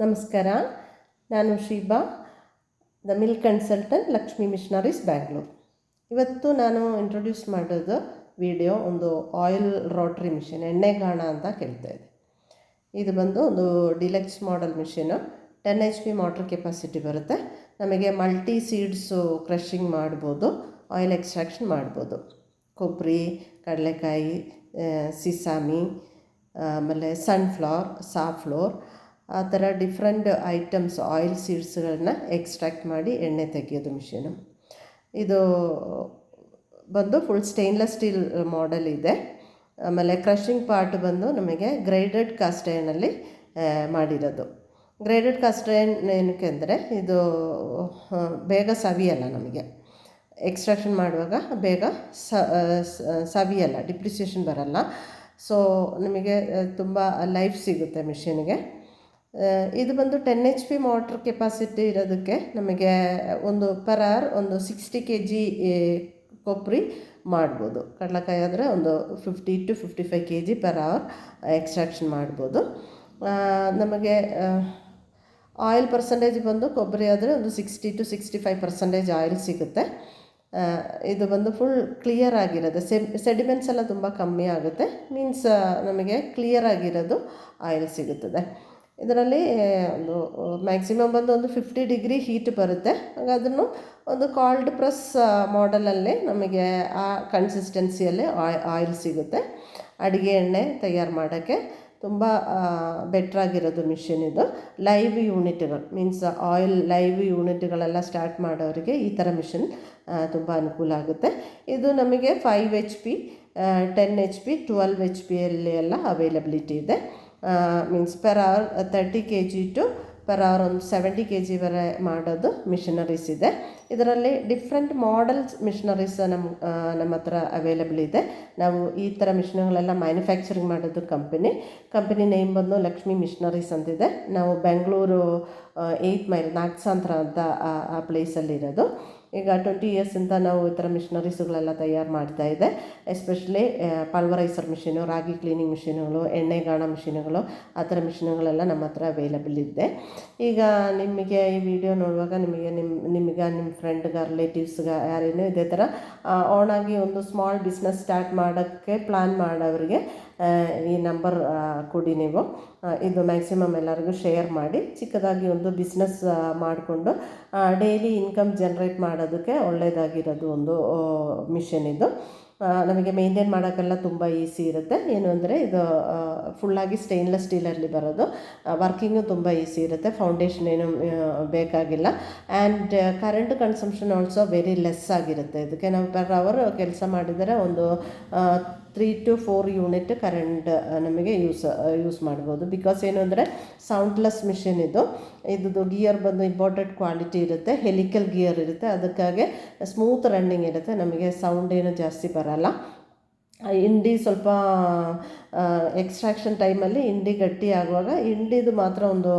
ನಮಸ್ಕಾರ. ನಾನು Sheeba, the milk consultant, Lakshmi missionaries, Bangalore. ಇವತ್ತು ನಾನು ಇಂಟ್ರೊಡ್ಯೂಸ್ ಮಾಡೋದು ವಿಡಿಯೋ ಒಂದು ಆಯಿಲ್ ರೋಟ್ರಿ ಮಿಷಿನ್, ಎಣ್ಣೆಗಾಣ ಅಂತ ಕೇಳ್ತಾಯಿದೆ. ಇದು ಬಂದು ಒಂದು deluxe model machine. 10 HP motor capacity ಬರುತ್ತೆ. ನಮಗೆ ಮಲ್ಟಿ ಸೀಡ್ಸು ಕ್ರಷಿಂಗ್ ಮಾಡ್ಬೋದು, ಆಯಿಲ್ ಎಕ್ಸ್ಟ್ರಾಕ್ಷನ್ ಮಾಡ್ಬೋದು. ಕೊಬ್ಬರಿ, ಕಡಲೆಕಾಯಿ, ಸಿಸಾಮಿ, ಆಮೇಲೆ ಸನ್ಫ್ಲವರ್, ಸಾಫ್ಲೋರ್, ಆ ಥರ ಡಿಫ್ರೆಂಟ್ ಐಟಮ್ಸ್ ಆಯಿಲ್ ಸೀಡ್ಸ್ಗಳನ್ನ ಎಕ್ಸ್ಟ್ರಾಕ್ಟ್ ಮಾಡಿ ಎಣ್ಣೆ ತೆಗೆಯೋದು ಮಿಷಿನು. ಇದು ಬಂದು ಫುಲ್ ಸ್ಟೇನ್ಲೆಸ್ ಸ್ಟೀಲ್ ಮಾಡೆಲ್ ಇದೆ. ಆಮೇಲೆ ಕ್ರಷಿಂಗ್ ಪಾರ್ಟ್ ಬಂದು ನಮಗೆ ಗ್ರೇಡೆಡ್ ಕಾಸ್ಟ್ ಐರನ್ನಲ್ಲಿ ಮಾಡಿರೋದು. ಗ್ರೇಡೆಡ್ ಕಾಸ್ಟ್ ಐರನ್ ಏನಕ್ಕೆ ಅಂದರೆ ಇದು ಬೇಗ ಸವಿಯಲ್ಲ, ನಮಗೆ ಎಕ್ಸ್ಟ್ರಾಕ್ಷನ್ ಮಾಡುವಾಗ ಬೇಗ ಸವಿಯಲ್ಲ, ಡಿಪ್ರಿಸಿಯೇಷನ್ ಬರಲ್ಲ. ಸೊ ನಮಗೆ ತುಂಬ ಲೈಫ್ ಸಿಗುತ್ತೆ ಮಿಷಿನ್ಗೆ. ಇದು ಬಂದು 10 HP ಮೋಟ್ರ್ ಕೆಪಾಸಿಟಿ ಇರೋದಕ್ಕೆ ನಮಗೆ ಒಂದು ಪರ್ ಅವರ್ ಒಂದು 60 kg ಕೊಬ್ಬರಿ ಮಾಡ್ಬೋದು. ಕಡಲೆಕಾಯಿ ಆದರೆ ಒಂದು 50 to 55 kg per hour extraction ಮಾಡ್ಬೋದು. ನಮಗೆ ಆಯಿಲ್ ಪರ್ಸೆಂಟೇಜ್ ಬಂದು ಕೊಬ್ಬರಿ ಆದರೆ ಒಂದು 60 to 65% ಆಯಿಲ್ ಸಿಗುತ್ತೆ. ಇದು ಬಂದು ಫುಲ್ ಕ್ಲಿಯರ್ ಆಗಿರೋದು, ಸೆಡಿಮೆಂಟ್ಸ್ ಎಲ್ಲ ತುಂಬ ಕಮ್ಮಿ ಆಗುತ್ತೆ. ಮೀನ್ಸ್ ನಮಗೆ ಕ್ಲಿಯರ್ ಆಗಿರೋದು ಆಯಿಲ್ ಸಿಗುತ್ತದೆ. ಇದರಲ್ಲಿ ಒಂದು ಮ್ಯಾಕ್ಸಿಮಮ್ ಬಂದು ಒಂದು 50 ಡಿಗ್ರಿ ಹೀಟ್ ಬರುತ್ತೆ. ಹಾಗಾದ್ರೂ ಒಂದು ಕಾಲ್ಡ್ ಪ್ರೆಸ್ ಮಾಡೆಲಲ್ಲಿ ನಮಗೆ ಆ ಕನ್ಸಿಸ್ಟೆನ್ಸಿಯಲ್ಲಿ ಆಯಿಲ್ ಸಿಗುತ್ತೆ. ಅಡುಗೆ ಎಣ್ಣೆ ತಯಾರು ಮಾಡೋಕ್ಕೆ ತುಂಬ ಬೆಟ್ರಾಗಿರೋದು ಮಿಷಿನ್ ಇದು. ಲೈವ್ ಯೂನಿಟ್ಗಳು, ಮೀನ್ಸ್ ಆಯಿಲ್ ಲೈವ್ ಯೂನಿಟ್ಗಳೆಲ್ಲ ಸ್ಟಾರ್ಟ್ ಮಾಡೋರಿಗೆ ಈ ಥರ ಮಿಷಿನ್ ತುಂಬ ಅನುಕೂಲ ಆಗುತ್ತೆ. ಇದು ನಮಗೆ 5 HP, 10 HP, 12 HP ಎಲ್ಲ ಅವೈಲಬಿಲಿಟಿ ಇದೆ. Means per hour 30 kg to per hour ಒಂದು 70 kg ವರೆ ಮಾಡೋದು ಮಿಷನರೀಸ್ ಇದೆ. ಇದರಲ್ಲಿ ಡಿಫ್ರೆಂಟ್ ಮಾಡೆಲ್ಸ್ ಮಿಷನರೀಸ್ ನಮ್ಮ ಹತ್ರ ಅವೈಲಬಲ್ ಇದೆ. ನಾವು ಈ ಥರ ಮಿಷಿನ್ಗಳೆಲ್ಲ ಮ್ಯಾನುಫ್ಯಾಕ್ಚರಿಂಗ್ ಮಾಡೋದು ಕಂಪನಿ ನೇಮ್ ಬಂದು ಲಕ್ಷ್ಮೀ ಮಿಷನರೀಸ್ ಅಂತಿದೆ. ನಾವು ಬೆಂಗಳೂರು 8 ಮೈಲ್ ನಾಗಸಾಂತರ ಅಂತ ಆ ಪ್ಲೇಸಲ್ಲಿರೋದು. ಈಗ 20 ಇಯರ್ಸಿಂದ ನಾವು ಈ ಥರ ಮಿಷನರೀಸ್ಗಳೆಲ್ಲ ತಯಾರು ಮಾಡ್ತಾಯಿದ್ದೆ. ಎಸ್ಪೆಷಲಿ ಪಲ್ವರೈಸರ್ ಮಿಷಿನು, ರಾಗಿ ಕ್ಲೀನಿಂಗ್ ಮಿಷಿನುಗಳು, ಎಣ್ಣೆಗಾಣ ಮಿಷಿನುಗಳು, ಆ ಥರ ಮಿಷಿನುಗಳೆಲ್ಲ ನಮ್ಮ ಹತ್ರ ಅವೈಲಬಲ್ ಇದೆ. ಈಗ ನಿಮಗೆ ಈ ವಿಡಿಯೋ ನೋಡುವಾಗ ನಿಮಗೆ ನಿಮ್ಮ ಫ್ರೆಂಡ್ಗೆ, ರಿಲೇಟಿವ್ಸ್ಗೆ ಯಾರೇನೋ ಇದೇ ಥರ ಆಗಿ ಒಂದು ಸ್ಮಾಲ್ ಬಿಸ್ನೆಸ್ ಸ್ಟಾರ್ಟ್ ಮಾಡೋಕ್ಕೆ ಪ್ಲ್ಯಾನ್ ಮಾಡೋರಿಗೆ ಈ ನಂಬರ್ ಕೊಡಿ ನೀವು. ಇದು ಮ್ಯಾಕ್ಸಿಮಮ್ ಎಲ್ಲರಿಗೂ ಶೇರ್ ಮಾಡಿ. ಚಿಕ್ಕದಾಗಿ ಒಂದು ಬಿಸ್ನೆಸ್ ಮಾಡಿಕೊಂಡು ಡೈಲಿ ಇನ್ಕಮ್ ಜನ್ರೇಟ್ ಮಾಡೋದಕ್ಕೆ ಒಳ್ಳೆಯದಾಗಿರೋದು ಒಂದು ಮಿಷನ್ ಇದು. ನಮಗೆ ಮೇಂಟೈನ್ ಮಾಡೋಕ್ಕೆಲ್ಲ ತುಂಬ ಈಸಿ ಇರುತ್ತೆ. ಏನು ಅಂದರೆ ಇದು ಫುಲ್ಲಾಗಿ ಸ್ಟೇನ್ಲೆಸ್ ಸ್ಟೀಲಲ್ಲಿ ಬರೋದು. ವರ್ಕಿಂಗು ತುಂಬ ಈಸಿ ಇರುತ್ತೆ, ಫೌಂಡೇಶನ್ ಏನು ಬೇಕಾಗಿಲ್ಲ. And current consumption also very less ಆಗಿರುತ್ತೆ. ಇದಕ್ಕೆ ನಾವು ಪರ್ ಅವರ್ ಕೆಲಸ ಮಾಡಿದರೆ ಒಂದು 3 to 4 ಯೂನಿಟ್ ಕರೆಂಟ್ ನಮಗೆ ಯೂಸ್ ಮಾಡ್ಬೋದು. ಬಿಕಾಸ್ ಏನು ಅಂದರೆ ಸೌಂಡ್ಲೆಸ್ ಮಿಷಿನ್ ಇದು ಗಿಯರ್ ಬಂದು ಇಂಪಾರ್ಟೆಂಟ್ ಕ್ವಾಲಿಟಿ ಇರುತ್ತೆ, ಹೆಲಿಕಲ್ ಗಿಯರ್ ಇರುತ್ತೆ. ಅದಕ್ಕಾಗಿ ಸ್ಮೂತ್ ರನ್ನಿಂಗ್ ಇರುತ್ತೆ, ನಮಗೆ ಸೌಂಡ್ ಏನು ಜಾಸ್ತಿ ಬರಲ್ಲ. ಇಂಡಿ ಸ್ವಲ್ಪ ಎಕ್ಸ್ಟ್ರಾಕ್ಷನ್ ಟೈಮಲ್ಲಿ ಇಂಡಿ ಗಟ್ಟಿ ಆಗುವಾಗ, ಇಂಡಿದು ಮಾತ್ರ ಒಂದು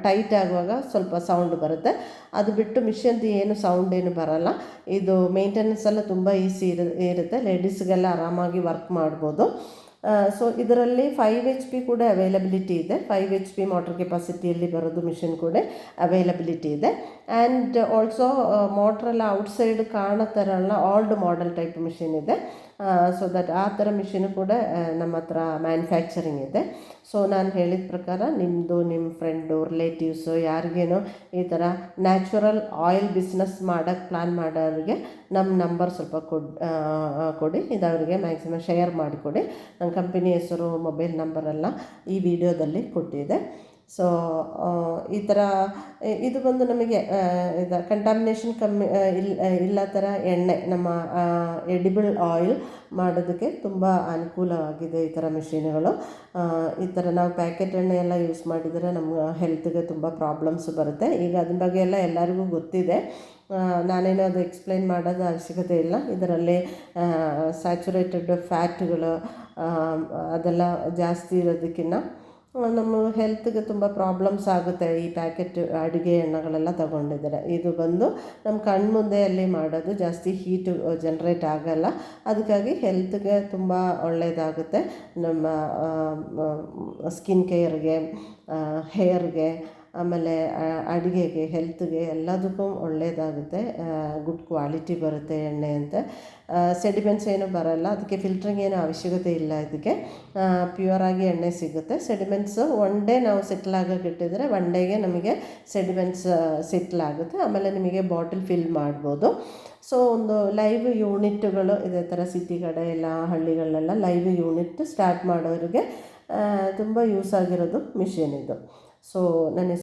ಟೈಟ್ ಆಗುವಾಗ ಸ್ವಲ್ಪ ಸೌಂಡ್ ಬರುತ್ತೆ. ಅದು ಬಿಟ್ಟು ಮಿಷನ್ದು ಏನು ಸೌಂಡ್ ಏನು ಬರಲ್ಲ. ಇದು ಮೇಂಟೆನೆನ್ಸ್ ಎಲ್ಲ ತುಂಬ ಈಸಿ ಇರುತ್ತೆ, ಲೇಡೀಸ್ಗೆಲ್ಲ ಆರಾಮಾಗಿ ವರ್ಕ್ ಮಾಡ್ಬೋದು. ಸೊ ಇದರಲ್ಲಿ 5 HP ಕೂಡ ಅವೈಲಬಿಲಿಟಿ ಇದೆ. 5 HP ಮೋಟ್ರ್ ಕೆಪಾಸಿಟಿಯಲ್ಲಿ ಬರೋದು ಮಿಷಿನ್ ಕೂಡ ಅವೈಲಬಿಲಿಟಿ ಇದೆ. ಆ್ಯಂಡ್ ಆಲ್ಸೋ ಮೋಟ್ರೆಲ್ಲ ಔಟ್ಸೈಡ್ ಕಾಣೋ ಥರ ಎಲ್ಲ ಓಲ್ಡ್ ಮಾಡೆಲ್ ಟೈಪ್ ಮಿಷಿನ್ ಇದೆ. ಸೊ ದಟ್ ಆ ಥರ ಮಿಷಿನು ಕೂಡ ನಮ್ಮ ಹತ್ರ ಮ್ಯಾನುಫ್ಯಾಕ್ಚರಿಂಗ್ ಇದೆ. ಸೊ ನಾನು ಹೇಳಿದ ಪ್ರಕಾರ ನಿಮ್ಮ ಫ್ರೆಂಡು, ರಿಲೇಟಿವ್ಸು ಯಾರಿಗೇನೋ ಈ ಥರ ನ್ಯಾಚುರಲ್ ಆಯಿಲ್ ಬಿಸ್ನೆಸ್ ಮಾಡೋಕ್ಕೆ ಪ್ಲ್ಯಾನ್ ಮಾಡೋರಿಗೆ ನಮ್ಮ ನಂಬರ್ ಸ್ವಲ್ಪ ಕೊಡಿ. ಇದು ಅವರಿಗೆ ಮ್ಯಾಕ್ಸಿಮಮ್ ಶೇರ್ ಮಾಡಿಕೊಡಿ. ನನ್ನ ಕಂಪನಿ ಹೆಸರು, ಮೊಬೈಲ್ ನಂಬರೆಲ್ಲ ಈ ವಿಡಿಯೋದಲ್ಲಿ ಕೊಟ್ಟಿದೆ. ಸೊ ಈ ಥರ ಇದು ಬಂದು ನಮಗೆ ಇದು ಕಂಟಾಮಿನೇಷನ್ ಕಮ್ಮಿ ಇಲ್ಲ ಥರ ಎಣ್ಣೆ, ನಮ್ಮ ಎಡಿಬಲ್ ಆಯಿಲ್ ಮಾಡೋದಕ್ಕೆ ತುಂಬ ಅನುಕೂಲವಾಗಿದೆ ಈ ಥರ ಮಿಷಿನ್ಗಳು. ಈ ಥರ ನಾವು ಪ್ಯಾಕೆಟ್ ಎಣ್ಣೆ ಎಲ್ಲ ಯೂಸ್ ಮಾಡಿದರೆ ನಮ್ಮ ಹೆಲ್ತ್ಗೆ ತುಂಬ ಪ್ರಾಬ್ಲಮ್ಸ್ ಬರುತ್ತೆ. ಈಗ ಅದ್ರ ಬಗ್ಗೆ ಎಲ್ಲ ಎಲ್ಲರಿಗೂ ಗೊತ್ತಿದೆ. ನಾನೇನೋ ಅದು ಎಕ್ಸ್ಪ್ಲೈನ್ ಮಾಡೋದು ಅವಶ್ಯಕತೆ ಇಲ್ಲ. ಇದರಲ್ಲಿ ಸ್ಯಾಚುರೇಟೆಡ್ ಫ್ಯಾಟ್ಗಳು ಅದೆಲ್ಲ ಜಾಸ್ತಿ ಇರೋದಕ್ಕಿಂತ ನಮ್ಮ ಹೆಲ್ತ್ಗೆ ತುಂಬ ಪ್ರಾಬ್ಲಮ್ಸ್ ಆಗುತ್ತೆ ಈ ಪ್ಯಾಕೆಟ್ ಅಡುಗೆ ಎಣ್ಣೆಗಳೆಲ್ಲ ತಗೊಂಡಿದ್ದಾರೆ. ಇದು ಬಂದು ನಮ್ಮ ಕಣ್ಮುಂದೆಯಲ್ಲಿ ಮಾಡೋದು, ಜಾಸ್ತಿ ಹೀಟು ಜನ್ರೇಟ್ ಆಗೋಲ್ಲ, ಅದಕ್ಕಾಗಿ ಹೆಲ್ತ್ಗೆ ತುಂಬ ಒಳ್ಳೆಯದಾಗುತ್ತೆ. ನಮ್ಮ ಸ್ಕಿನ್ ಕೇರ್ಗೆ, ಹೇರ್ಗೆ, ಆಮೇಲೆ ಅಡುಗೆಗೆ, ಹೆಲ್ತ್ಗೆ ಎಲ್ಲದಕ್ಕೂ ಒಳ್ಳೆಯದಾಗುತ್ತೆ. ಗುಡ್ ಕ್ವಾಲಿಟಿ ಬರುತ್ತೆ ಎಣ್ಣೆ ಅಂತ. ಸೆಡಿಮೆಂಟ್ಸ್ ಏನೂ ಬರೋಲ್ಲ, ಅದಕ್ಕೆ ಫಿಲ್ಟ್ರಿಂಗ್ ಏನೂ ಅವಶ್ಯಕತೆ ಇಲ್ಲ. ಇದಕ್ಕೆ ಪ್ಯೂರಾಗಿ ಎಣ್ಣೆ ಸಿಗುತ್ತೆ. ಸೆಡಿಮೆಂಟ್ಸ್ ಒನ್ ಡೇ ನಾವು ಸೆಟ್ಲ್ ಆಗೋಕೆ ಇಟ್ಟಿದ್ರೆ ಒನ್ ಡೇಗೆ ನಮಗೆ ಸೆಡಿಮೆಂಟ್ಸ್ ಸೆಟ್ಲ್ ಆಗುತ್ತೆ. ಆಮೇಲೆ ನಿಮಗೆ ಬಾಟಲ್ ಫಿಲ್ ಮಾಡ್ಬೋದು. ಸೊ ಒಂದು ಲೈವ್ ಯೂನಿಟ್ಗಳು ಇದೇ ಥರ ಸಿಟಿ ಕಡೆ ಎಲ್ಲ ಹಳ್ಳಿಗಳಲ್ಲೆಲ್ಲ ಲೈವ್ ಯೂನಿಟ್ ಸ್ಟಾರ್ಟ್ ಮಾಡೋರಿಗೆ ತುಂಬ ಯೂಸ್ ಆಗಿರೋದು ಮಿಷಿನ್ ಇದು. ಸೊ ನನ್ನ